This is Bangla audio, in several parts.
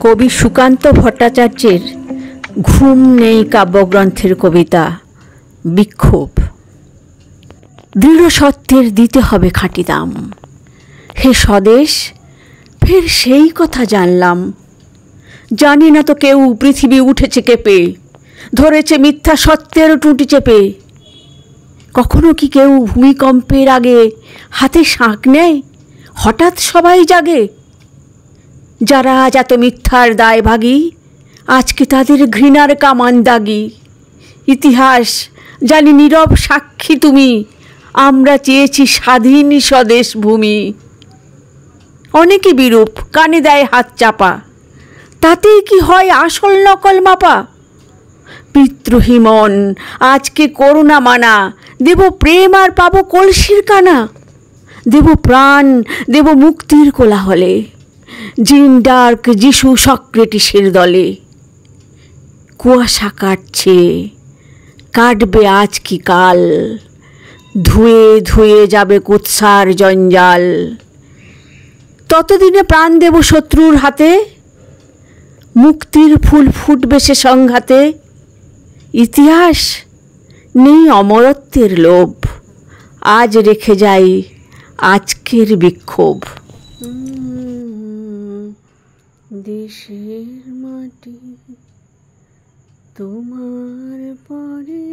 কবি সুকান্ত ভট্টাচার্যের ঘুম নেই কাব্যগ্রন্থের কবিতা বিক্ষোভ। দৃঢ় সত্যের দিতে হবে খাঁটি দাম, হে স্বদেশ ফের সেই কথা জানলাম। জানি না তো কেউ পৃথিবী উঠেছে কেঁপে, ধরেছে মিথ্যা সত্যের টুটি চেপে। কখনো কি কেউ ভূমিকম্পের আগে হাতে শাঁখ নেয়, হঠাৎ সবাই জাগে? যারা আজ এত মিথ্যার দায় ভাগী, আজকে তাদের ঘৃণার কামান দাগি। ইতিহাস জানি নীরব সাক্ষী তুমি, আমরা চেয়েছি স্বাধীন স্বদেশ ভূমি। অনেকে বিরূপ কানে দেয় হাত চাপা, তাতেই কি হয় আসল নকল মাপা? বিদ্রোহী মন আজকে করুণা মানা, দেব প্রেম আর পাবো কলসির কানা। দেব প্রাণ, দেব মুক্তির কোলাহলে, জিন ডার্ক যিশু সক্রেটিসের দলে। কুয়াশা কাটছে, কাটবে আজ কি কাল, ধুয়ে ধুয়ে যাবে কুৎসার জঞ্জাল। ততদিনে প্রাণ দেব শত্রুর হাতে, মুক্তির ফুল ফুটবে সে সংঘাতে। ইতিহাস নেই অমরত্বের লোভ, আজ রেখে যাই আজকের বিক্ষোভ। দেশের মাটি তোমার পরে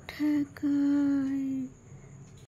ঠেকায়।